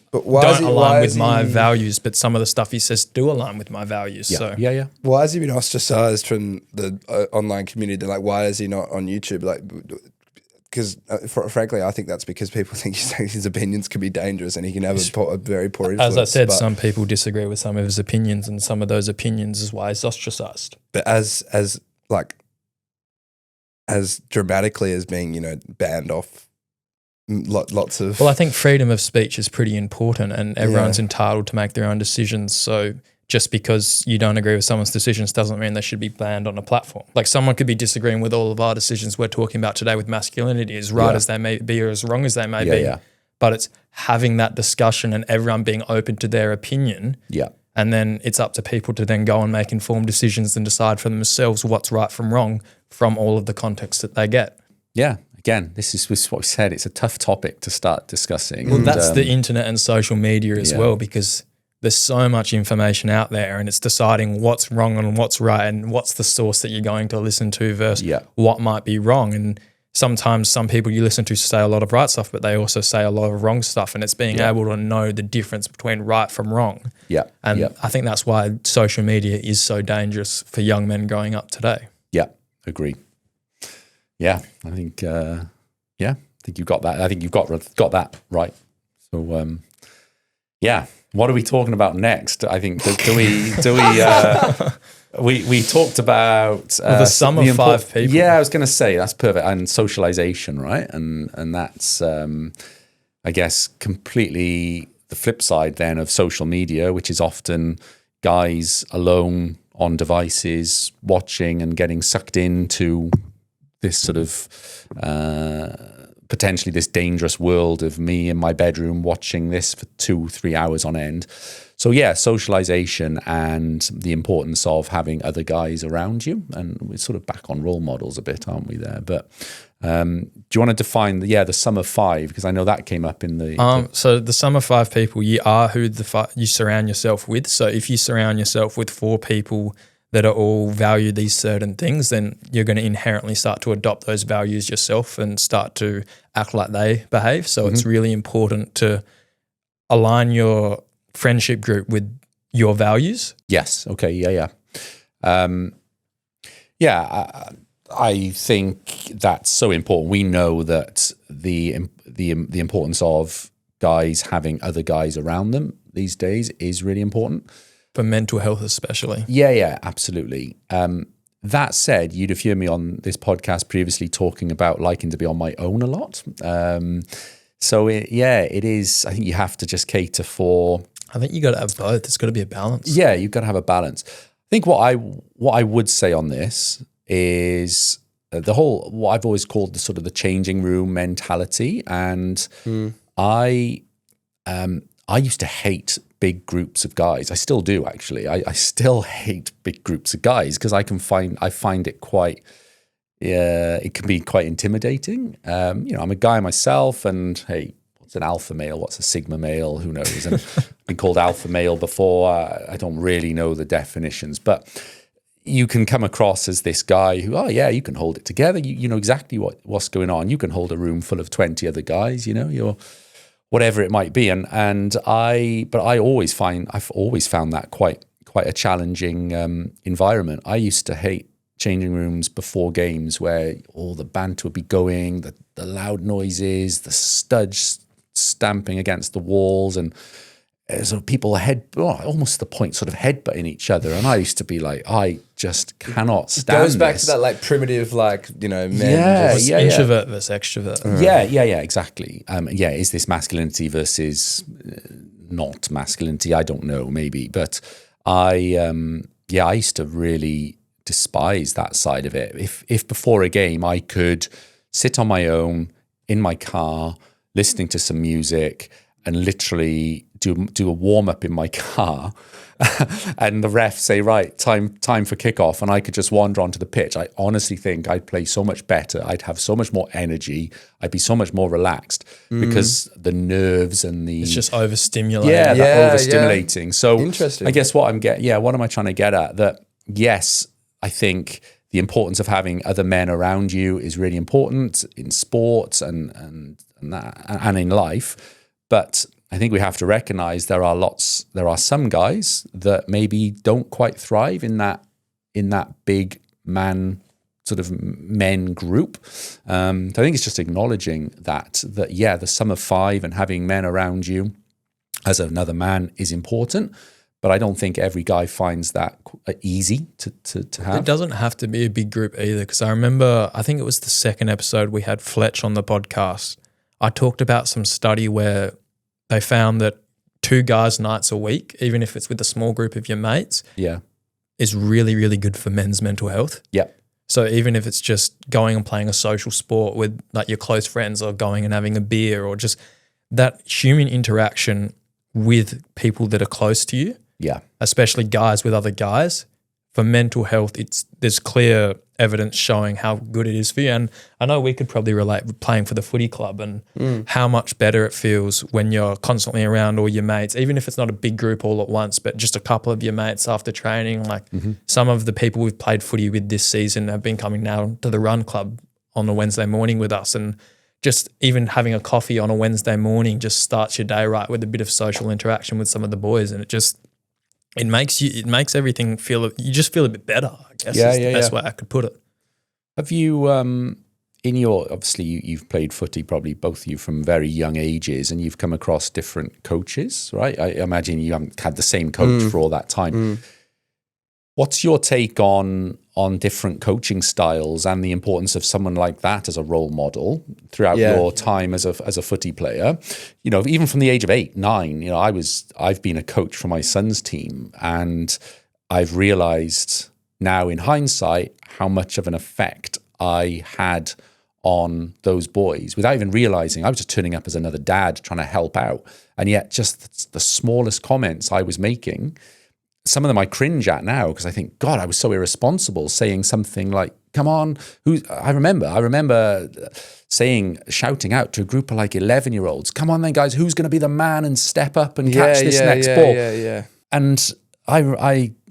but why don't align with my values, but some of the stuff he says do align with my values. So why has he been ostracized from the online community? Like, why is he not on YouTube? Like, because frankly, I think that's because people think his opinions can be dangerous and he can have a very poor influence. As I said, some people disagree with some of his opinions, and some of those opinions is why he's ostracized. But as dramatically as being, you know, banned off lots of... Well, I think freedom of speech is pretty important, and everyone's entitled to make their own decisions. So just because you don't agree with someone's decisions doesn't mean they should be banned on a platform. Like, someone could be disagreeing with all of our decisions we're talking about today with masculinity, as right as they may be or as wrong as they may be. But it's having that discussion and everyone being open to their opinion. And then it's up to people to then go and make informed decisions and decide for themselves what's right from wrong from all of the context that they get. Yeah. Again, this is what we said. It's a tough topic to start discussing. Well, that's the internet and social media as well, because there's so much information out there, and it's deciding what's wrong and what's right and what's the source that you're going to listen to versus what might be wrong. And sometimes some people you listen to say a lot of right stuff, but they also say a lot of wrong stuff, and it's being able to know the difference between right from wrong. And I think that's why social media is so dangerous for young men growing up today. Agree. I think you've got that. I think you've got that right. So what are we talking about next? I think we talked about the sum of 5 people. Yeah, I was going to say that's perfect. And socialization, right? And that's I guess completely the flip side then of social media, which is often guys alone on devices watching and getting sucked into this sort of potentially this dangerous world of me in my bedroom watching this for 2-3 hours on end. So socialization and the importance of having other guys around you. And we're sort of back on role models a bit, aren't we there? But do you want to define the sum of 5? Because I know that came up in the... So the sum of 5 people, you are who you surround yourself with. So if you surround yourself with 4 people that are all value these certain things, then you're going to inherently start to adopt those values yourself and start to act like they behave. So it's really important to align your friendship group with your values. Yes. Okay. I think that's so important. We know that the importance of guys having other guys around them these days is really important. For mental health especially. Yeah, absolutely. That said, you'd have heard me on this podcast previously talking about liking to be on my own a lot. It is, I think you have to just cater for... I think you got to have both. It's got to be a balance. Yeah, you've got to have a balance. I think what I would say on this is what I've always called the sort of the changing room mentality. And I used to hate big groups of guys. I still do, actually. I still hate big groups of guys because I find it quite, it can be quite intimidating. I'm a guy myself, and hey, what's an alpha male? What's a sigma male? Who knows? And I've been called alpha male before. I don't really know the definitions, but you can come across as this guy who, you can hold it together. You know exactly what's going on. You can hold a room full of 20 other guys, you're whatever it might be. I've always found that quite a challenging environment. I used to hate changing rooms before games where all the banter would be going, the loud noises, the studs stamping against the walls, and sort of people almost to the point sort of headbutting each other. And I used to be like, I just cannot stand this. It goes back to that like primitive, men. Introvert versus extrovert. Yeah, exactly. Is this masculinity versus not masculinity? I don't know, maybe. But I used to really despise that side of it. If before a game I could sit on my own in my car, listening to some music, and literally do a warm up in my car, and the ref say, right, time for kickoff, and I could just wander onto the pitch, I honestly think I'd play so much better. I'd have so much more energy. I'd be so much more relaxed because the nerves and the It's just overstimulating. that Yeah, overstimulating. So Interesting. I guess what am I trying to get at? That yes, I think the importance of having other men around you is really important in sports and in life. But I think we have to recognize there are some guys that maybe don't quite thrive in that big man sort of men group. I think it's just acknowledging that the sum of five and having men around you as another man is important. But I don't think every guy finds that easy to have. It doesn't have to be a big group either, because I remember, I think it was the second episode we had Fletch on the podcast. I talked about some study where they found that 2 guys' nights a week, even if it's with a small group of your mates, is really, really good for men's mental health. Yeah. So even if it's just going and playing a social sport with like your close friends, or going and having a beer, or just that human interaction with people that are close to you, especially guys with other guys, for mental health, there's clear evidence showing how good it is for you. And I know we could probably relate with playing for the footy club and how much better it feels when you're constantly around all your mates, even if it's not a big group all at once, but just a couple of your mates after training. Like some of the people we've played footy with this season have been coming now to the run club on a Wednesday morning with us, and just even having a coffee on a Wednesday morning just starts your day right with a bit of social interaction with some of the boys, and it makes everything you just feel a bit better, I guess is the best way I could put it. Have you, obviously you've played footy, probably both of you, from very young ages, and you've come across different coaches, right? I imagine you haven't had the same coach for all that time. What's your take on different coaching styles and the importance of someone like that as a role model throughout your time as a footy player? You know, even from the age of 8, 9, you know, I've been a coach for my son's team, and I've realized now in hindsight how much of an effect I had on those boys without even realizing. I was just turning up as another dad trying to help out, and yet just the smallest comments I was making, some of them I cringe at now because I think, God, I was so irresponsible saying something like, come on, I remember shouting out to a group of like 11-year-olds, come on then guys, who's going to be the man and step up and catch this next ball? And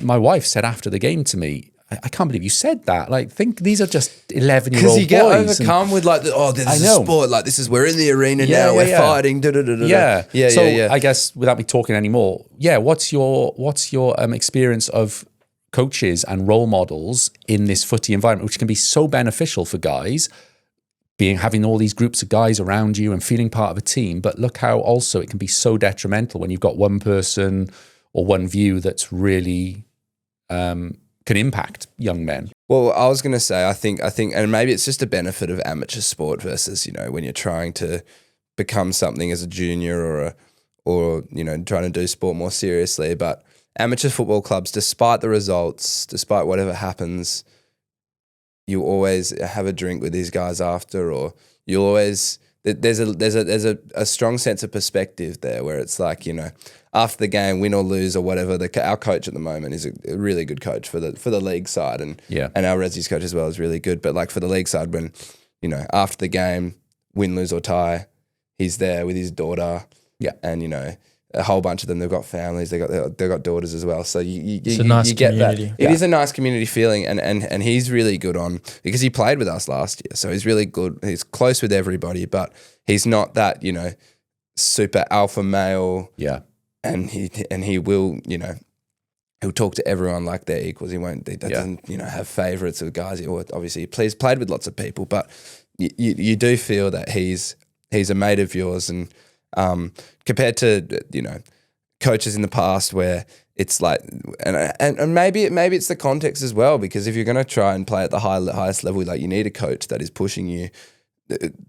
my wife said after the game to me, I can't believe you said that. Like, think these are just 11-year-old boys. Because you get overcome with like, this is a sport. Like, we're in the arena now. We're fighting. So I guess without me talking anymore, what's your experience of coaches and role models in this footy environment, which can be so beneficial for guys, having all these groups of guys around you and feeling part of a team, but look how also it can be so detrimental when you've got one person or one view that's really can impact young men. Well, I was going to say, I think, and maybe it's just a benefit of amateur sport versus, you know, when you're trying to become something as a junior or you know, trying to do sport more seriously. But amateur football clubs, despite the results, despite whatever happens, you always have a drink with these guys after, or you always, there's a strong sense of perspective there where it's like, you know, after the game, win or lose or whatever, our coach at the moment is a really good coach for the league side, and our Resi's coach as well is really good. But like for the league side, when, you know, after the game, win, lose or tie, he's there with his daughter, and you know, a whole bunch of them, they've got families, they've got daughters as well. So you get that. It is a nice community feeling, and he's really good on, because he played with us last year, so he's really good. He's close with everybody, but he's not that, you know, super alpha male. And he will, you know, he'll talk to everyone like they're equals. He doesn't, you know, have favorites of guys. Obviously, he played with lots of people, but you do feel that he's a mate of yours. And compared to, you know, coaches in the past where it's like, and maybe it's the context as well, because if you're going to try and play at the highest level, like you need a coach that is pushing you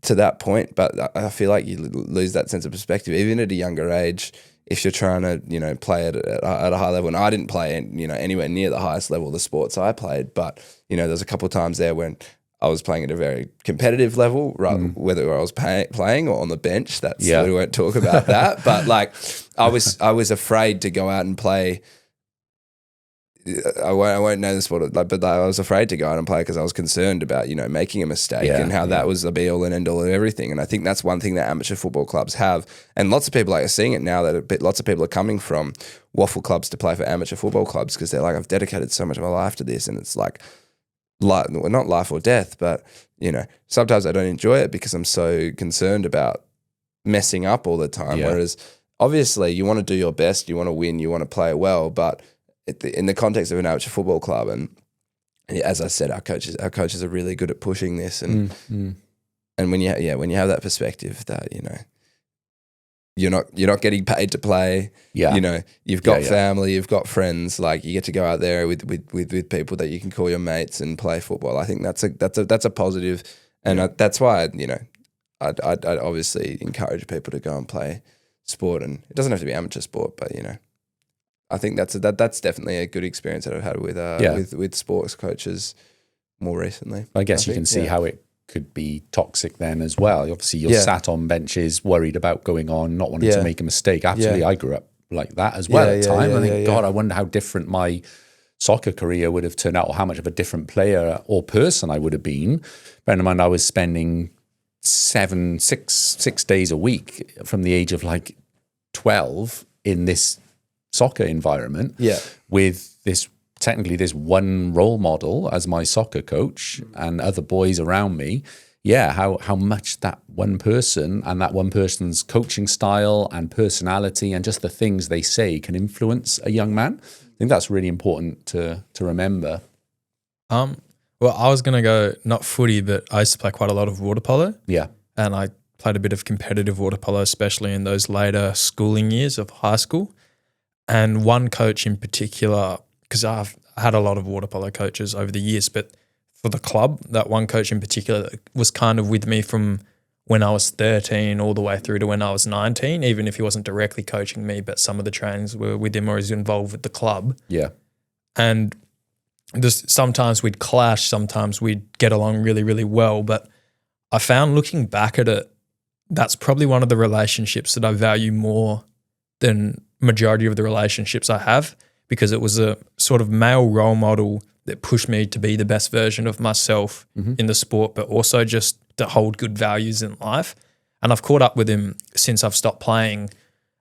to that point. But I feel like you lose that sense of perspective, even at a younger age. if you're trying to, you know, play at a high level. And I didn't play, you know, anywhere near the highest level of the sports I played, but, you know, there's a couple of times there when I was playing at a very competitive level, right? Whether I was playing or on the bench, we won't talk about that. But like, I was afraid to go out and play. I won't know the sport, but I was afraid to go out and play because I was concerned about, you know, making a mistake and how that was the be all and end all of everything. And I think that's one thing that amateur football clubs have, and lots of people are seeing it now that lots of people are coming from waffle clubs to play for amateur football clubs because they're like, I've dedicated so much of my life to this, and it's like, well, not life or death, but, you know, sometimes I don't enjoy it because I'm so concerned about messing up all the time. Whereas obviously you want to do your best, you want to win, you want to play well, but in the context of an amateur football club, and as I said, our coaches are really good at pushing this, and when you have that perspective that, you know, you're not getting paid to play, you know, you've got family, you've got friends, like you get to go out there with people that you can call your mates and play football. I think that's a positive, and that's why, you know, I'd obviously encourage people to go and play sport, and it doesn't have to be amateur sport, but, you know, I think that's definitely a good experience that I've had with sports coaches more recently. I guess you can see how it could be toxic then as well. Obviously, you're sat on benches, worried about going on, not wanting to make a mistake. Absolutely, I grew up like that as well at the time. I think, God, I wonder how different my soccer career would have turned out, or how much of a different player or person I would have been. Bear in mind, I was spending 6 days a week from the age of like 12 in this soccer environment with this one role model as my soccer coach and other boys around me. How much that one person and that one person's coaching style and personality and just the things they say can influence a young man. I think that's really important to remember. Well, I was going to go not footy, but I used to play quite a lot of water polo. Yeah. And I played a bit of competitive water polo, especially in those later schooling years of high school. And one coach in particular, because I've had a lot of water polo coaches over the years, but for the club, that one coach in particular was kind of with me from when I was 13 all the way through to when I was 19, even if he wasn't directly coaching me, but some of the trainings were with him or he was involved with the club. Yeah. And sometimes we'd clash, sometimes we'd get along really, really well. But I found looking back at it, that's probably one of the relationships that I value more than majority of the relationships I have, because it was a sort of male role model that pushed me to be the best version of myself in the sport, but also just to hold good values in life. And I've caught up with him since I've stopped playing,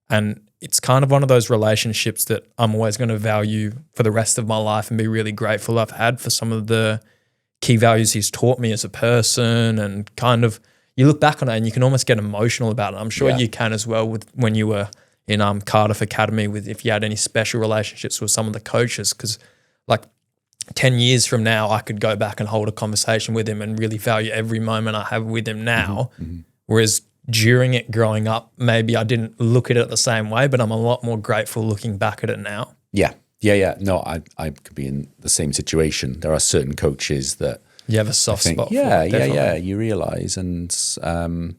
and it's kind of one of those relationships that I'm always going to value for the rest of my life and be really grateful I've had for some of the key values he's taught me as a person. And kind of, you look back on it and you can almost get emotional about it. I'm sure you can as well with when you were in Cardiff Academy, with if you had any special relationships with some of the coaches, because like 10 years from now, I could go back and hold a conversation with him and really value every moment I have with him now. Whereas during it growing up, maybe I didn't look at it the same way, but I'm a lot more grateful looking back at it now. Yeah. No, I could be in the same situation. There are certain coaches that you have a soft spot for. You realize. And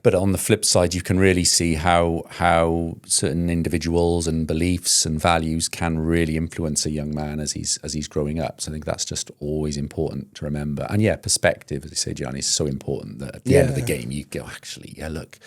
but on the flip side, you can really see how certain individuals and beliefs and values can really influence a young man as he's growing up. So I think that's just always important to remember. And perspective, as you say, Gianni, is so important that at the end of the game, you go, actually, look,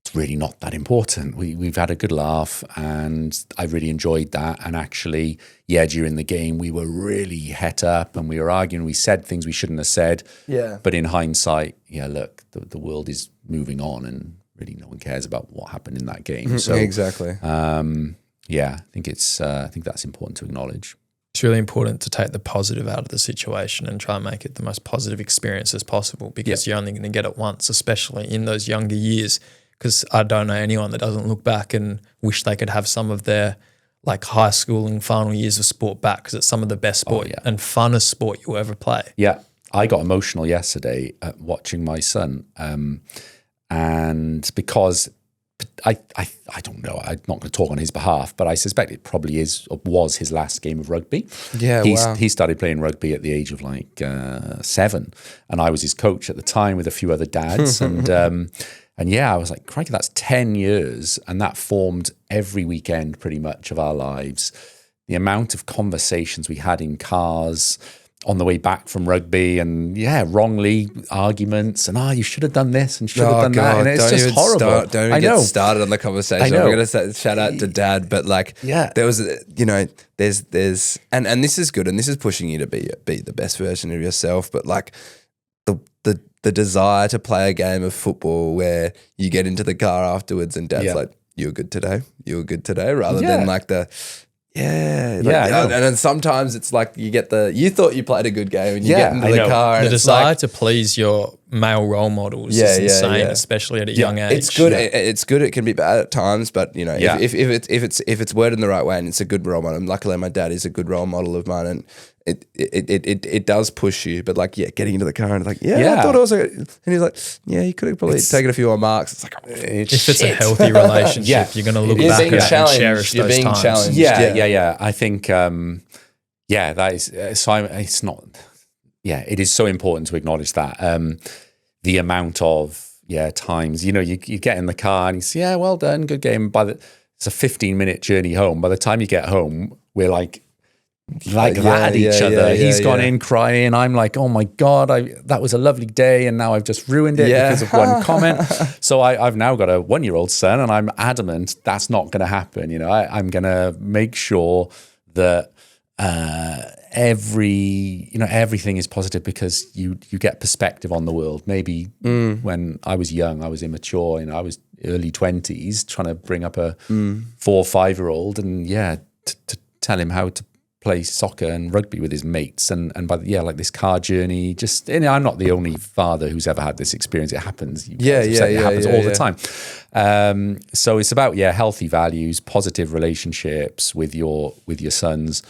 it's really not that important. We've had a good laugh and I really enjoyed that. And actually, during the game, we were really het up and we were arguing. We said things we shouldn't have said. Yeah. But in hindsight, look, the world is moving on and really no one cares about what happened in that game. So exactly. I think I think that's important to acknowledge. It's really important to take the positive out of the situation and try and make it the most positive experience as possible, because you're only going to get it once, especially in those younger years. Because I don't know anyone that doesn't look back and wish they could have some of their like high school and final years of sport back, because it's some of the best sport and funnest sport you'll ever play. Yeah. I got emotional yesterday at watching my son. And because I don't know, I'm not going to talk on his behalf, but I suspect it probably is or was his last game of rugby. Yeah, he started playing rugby at the age of like 7, and I was his coach at the time with a few other dads. And yeah, I was like, crikey, that's 10 years. And that formed every weekend pretty much of our lives. The amount of conversations we had in cars on the way back from rugby, and wrongly arguments, and you should have done this and should have done that. And it's just horrible. Don't even get started on the conversation. I'm going to shout out to Dad, but like, there was, there's, and this is good, and this is pushing you to be the best version of yourself, but like the desire to play a game of football where you get into the car afterwards and Dad's like, you were good today, rather than like the, and then sometimes it's like you thought you played a good game and you get into the car and the desire to please your male role models is insane, especially at a young age. It's good. It's good. It can be bad at times, but if it's worded in the right way and it's a good role model. And luckily, my dad is a good role model of mine, and it does push you. But like, getting into the car and like, I thought it was, and he's like, you could have probably taken a few more marks. It's like, if it's a healthy relationship, you're going to look back at it and cherish you're those being times. challenged. Yeah. I think, that is. So it's not. Yeah, it is so important to acknowledge that. The amount of times, you get in the car and you say, well done, good game. It's a 15-minute journey home. By the time you get home, we're like that at each other. He's gone in crying. I'm like, oh my God, that was a lovely day, and now I've just ruined it because of one comment. So I've now got a 1-year-old son, and I'm adamant that's not going to happen. I'm going to make sure that everything is positive, because you get perspective on the world. Maybe when I was young, I was immature. I was early 20s trying to bring up a 4 or 5-year-old, and to tell him how to play soccer and rugby with his mates, and by like this car journey. Just I'm not the only father who's ever had this experience. It happens. It happens all the time. So it's about healthy values, positive relationships with your sons.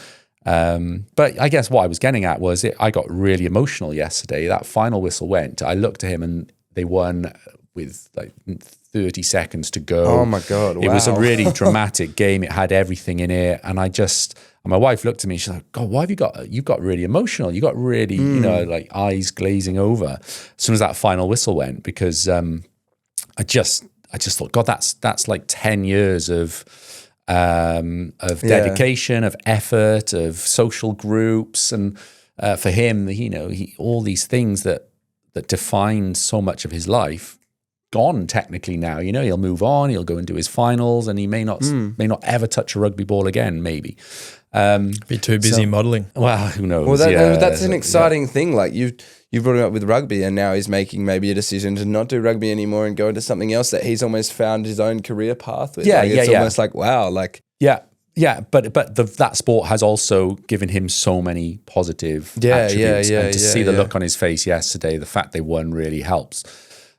But I guess what I was getting at was I got really emotional yesterday. That final whistle went. I looked at him and they won with like 30 seconds to go. Oh my God. Wow. It was a really dramatic game. It had everything in it. And my wife looked at me, she's like, God, why have you got really emotional? You got really, like eyes glazing over as soon as that final whistle went, because I just thought, God, that's like 10 years of dedication, of effort, of social groups, and for him, all these things that defined so much of his life, gone technically now. He'll move on, he'll go and do his finals, and he may not ever touch a rugby ball again. Maybe be too busy modelling. Well, who knows? Well, that's an exciting thing. Like you brought him up with rugby, and now he's making maybe a decision to not do rugby anymore and go into something else that he's almost found his own career path with. It's almost like, wow, like but that sport has also given him so many positive attributes, and to see the look on his face yesterday, the fact they won really helps.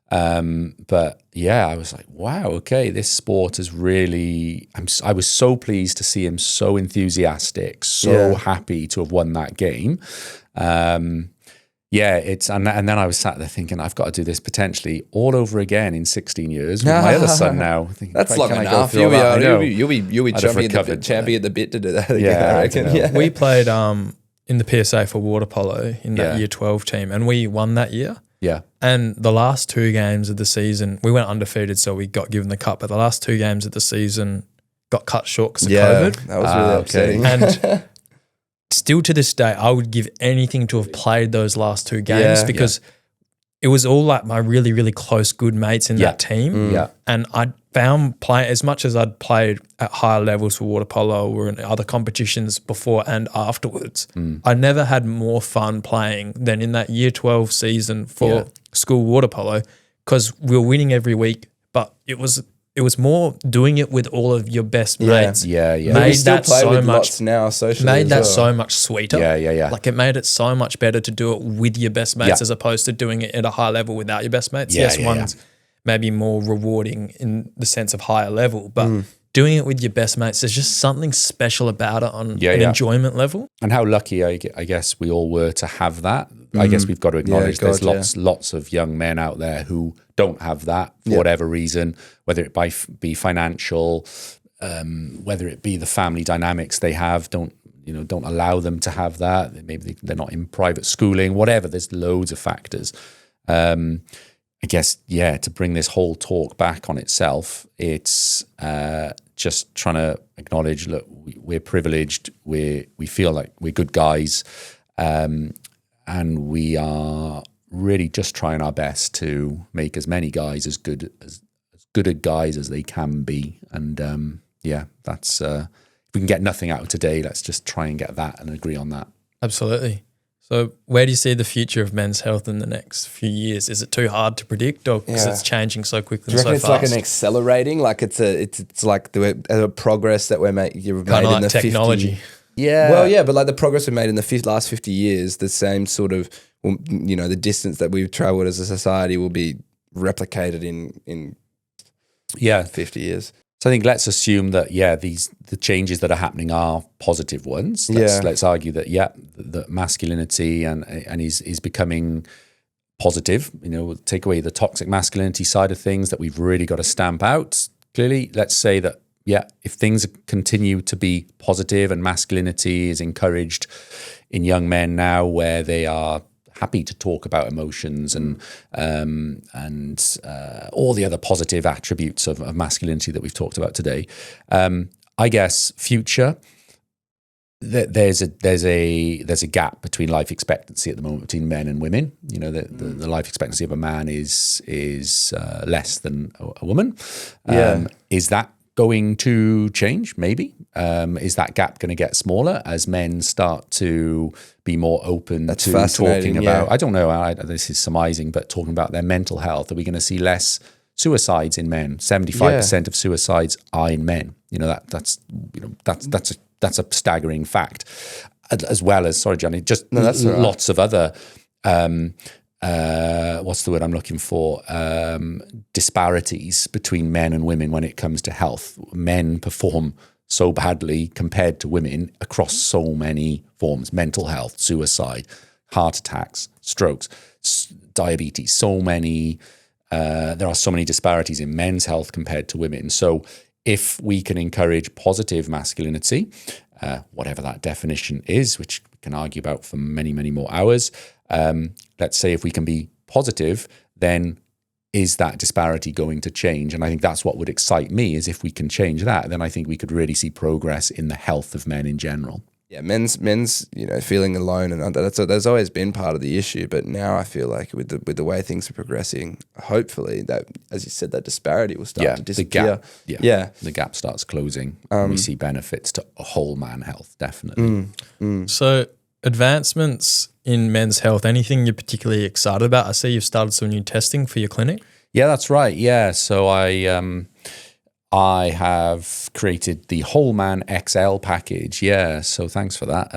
But I was like, wow, okay, this sport is really, I was so pleased to see him so enthusiastic, so happy to have won that game. And then I was sat there thinking, I've got to do this potentially all over again in 16 years with my other son now. Thinking, that's long enough. You'll be champing at the bit to do that again, I reckon. We played in the PSA for water polo in that year 12 team, and we won that year. Yeah. And the last 2 games of the season, we went undefeated, so we got given the cup. But the last 2 games of the season got cut short because of COVID. That was really upsetting. And still to this day, I would give anything to have played those last 2 games because it was all like my really, really close, good mates in that team. Yeah. And I found playing, as much as I'd played at higher levels for water polo or in other competitions before and afterwards, I never had more fun playing than in that year 12 season for school water polo, because we were winning every week, but it was more doing it with all of your best mates. Made that so much now socially. Made that so much sweeter. Yeah. Like it made it so much better to do it with your best mates as opposed to doing it at a high level without your best mates. One's maybe more rewarding in the sense of higher level, but doing it with your best mates, there's just something special about it on an enjoyment level. And how lucky I guess we all were to have that. I guess we've got to acknowledge there's lots of young men out there who don't have that for whatever reason, whether it be financial, whether it be the family dynamics they have, don't allow them to have that. Maybe they're not in private schooling, whatever. There's loads of factors. I guess, to bring this whole talk back on itself, it's just trying to acknowledge, look, we're privileged, we feel like we're good guys, and we are really just trying our best to make as many guys as good a guys as they can be. And that's if we can get nothing out of today, let's just try and get that and agree on that. Absolutely. So where do you see the future of men's health in the next few years? Is it too hard to predict, or because it's changing so quickly and so fast? Do you reckon it's like an accelerating, like it's like the progress that you've made in the technology? 50, yeah. Well, yeah, but like the progress we made in the last 50 years, the same sort of, the distance that we've traveled as a society will be replicated in 50 years. So I think let's assume that the changes that are happening are positive ones. Let's argue that the masculinity and is becoming positive. We'll take away the toxic masculinity side of things that we've really got to stamp out. Clearly, let's say that if things continue to be positive and masculinity is encouraged in young men now, where they are happy to talk about emotions and all the other positive attributes of masculinity that we've talked about today. I guess future, there's a gap between life expectancy at the moment between men and women. The life expectancy of a man is less than a woman. Is that going to change? Maybe. Is that gap going to get smaller as men start to be more open to talking about, I don't know, this is surmising, but talking about their mental health? Are we going to see less suicides in men? 75% of suicides are in men. That's a staggering fact. As well as, sorry, Johnny, just lots of other what's the word I'm looking for? Disparities between men and women when it comes to health. Men perform so badly compared to women across so many forms: mental health, suicide, heart attacks, strokes, diabetes. So many. There are so many disparities in men's health compared to women. So if we can encourage positive masculinity, whatever that definition is, which we can argue about for many, many more hours, let's say if we can be positive, then is that disparity going to change? And I think that's what would excite me, is if we can change that, then I think we could really see progress in the health of men in general. Yeah, men's feeling alone, and that's always been part of the issue. But now I feel like with the way things are progressing, hopefully that, as you said, that disparity will start to disappear. The gap starts closing. And we see benefits to whole man health, definitely. So advancements in men's health, anything you're particularly excited about? I see you've started some new testing for your clinic. Yeah, that's right. Yeah, so I have created the Whole Man XL package. Yeah, so thanks for that.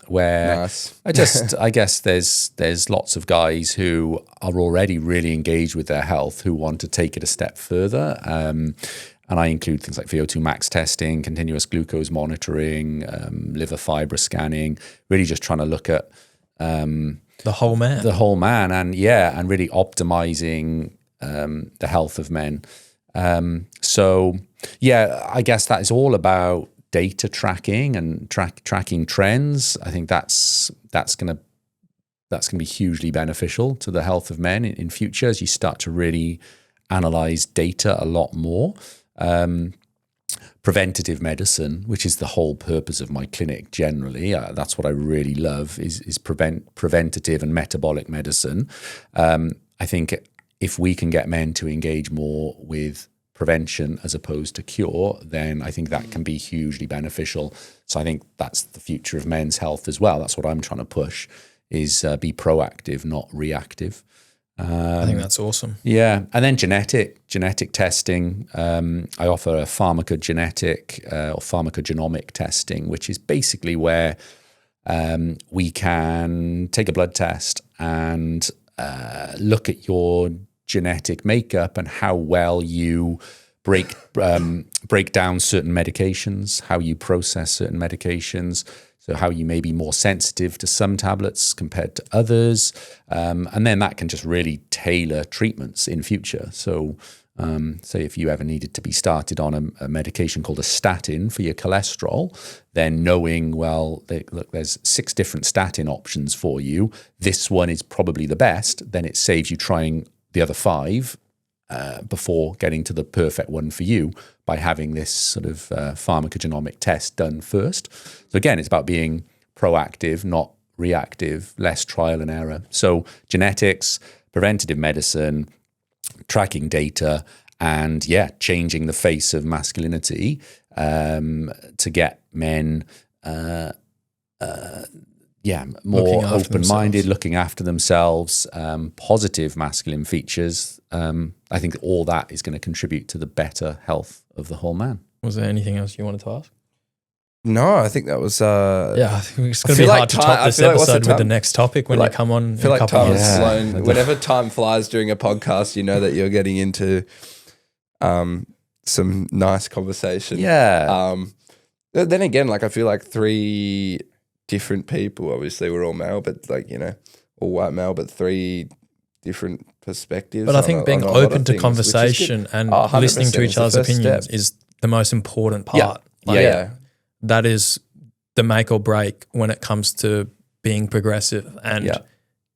Where nice. I guess there's lots of guys who are already really engaged with their health who want to take it a step further. And I include things like VO2 max testing, continuous glucose monitoring, liver fiber scanning, really just trying to look at the whole man, and really optimizing the health of men. I guess that is all about data tracking and tracking trends. I think that's going to be hugely beneficial to the health of men in future as you start to really analyze data a lot more. Preventative medicine, which is the whole purpose of my clinic generally. That's what I really love is preventative and metabolic medicine. I think if we can get men to engage more with prevention as opposed to cure, then I think that can be hugely beneficial. So I think that's the future of men's health as well. That's what I'm trying to push, is be proactive, not reactive. I think that's awesome. Yeah. And then genetic testing. I offer a pharmacogenetic or pharmacogenomic testing, which is basically where we can take a blood test and look at your genetic makeup and how well you break down certain medications, how you process certain medications, so how you may be more sensitive to some tablets compared to others, and then that can just really tailor treatments in future. So say if you ever needed to be started on a medication called a statin for your cholesterol, then knowing, look, there's 6 different statin options for you, this one is probably the best, then it saves you trying the other 5 before getting to the perfect one for you by having this sort of pharmacogenomic test done first. So again, it's about being proactive, not reactive, less trial and error. So genetics, preventative medicine, tracking data, and changing the face of masculinity to get men more open-minded, looking after themselves, positive masculine features. I think all that is going to contribute to the better health of the whole man. Was there anything else you wanted to ask? No, I think that was. I think it's going to be hard to top this episode with the next topic when you come on. I feel like time has flown. Whenever time flies during a podcast, you know that you're getting into some nice conversation. Yeah. Then again, like I feel like 3 different people. Obviously, we're all male, but like all white male, but 3 different perspectives. But I think being open to conversation and listening to each other's opinions is the most important part. That is the make or break when it comes to being progressive and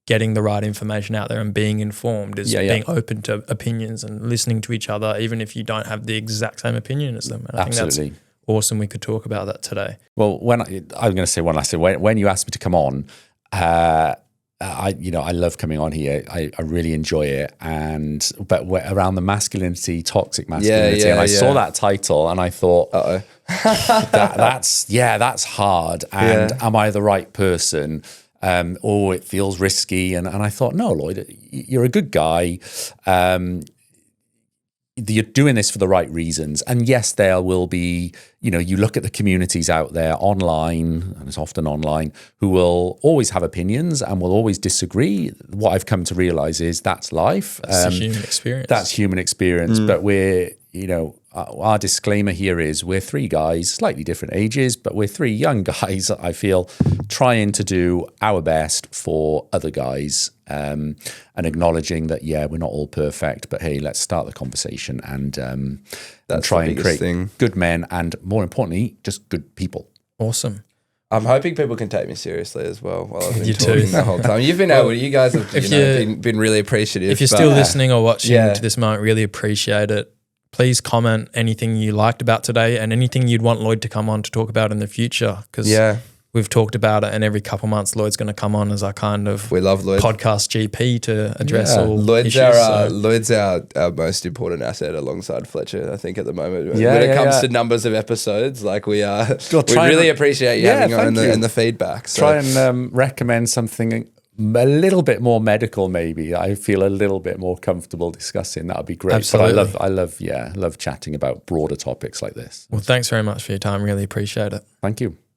getting the right information out there and being informed is being open to opinions and listening to each other, even if you don't have the exact same opinion as them. And I think that's awesome. We could talk about that today. Well, I'm going to say one last thing. When you asked me to come on, I love coming on here. I really enjoy it. But around the masculinity, toxic masculinity, and I saw that title and I thought, that's hard. And am I the right person? It feels risky. And I thought, no, Lloyd, you're a good guy. You're doing this for the right reasons. And yes, there will be, you look at the communities out there online, and it's often online, who will always have opinions and will always disagree. What I've come to realize is that's life. It's a human experience. That's human experience. But we're, our disclaimer here is we're 3 guys, slightly different ages, but we're 3 young guys, I feel, trying to do our best for other guys. And acknowledging that, we're not all perfect, but hey, let's start the conversation and try and create good men and, more importantly, just good people. Awesome. I'm hoping people can take me seriously as well while I've been talking the whole time. You've been able, you guys have been really appreciative. If you're still listening or watching to this moment, really appreciate it. Please comment anything you liked about today and anything you'd want Lloyd to come on to talk about in the future, because we've talked about it, and every couple months Lloyd's going to come on as our kind of podcast GP to address all Lloyd's issues. Lloyd's our most important asset alongside Fletcher, I think, at the moment. When it comes to numbers of episodes, like we really appreciate you having on and the feedback. So. Try and recommend something a little bit more medical, maybe. I feel a little bit more comfortable discussing. That would be great. Absolutely. But I love chatting about broader topics like this. Well, thanks very much for your time. Really appreciate it. Thank you.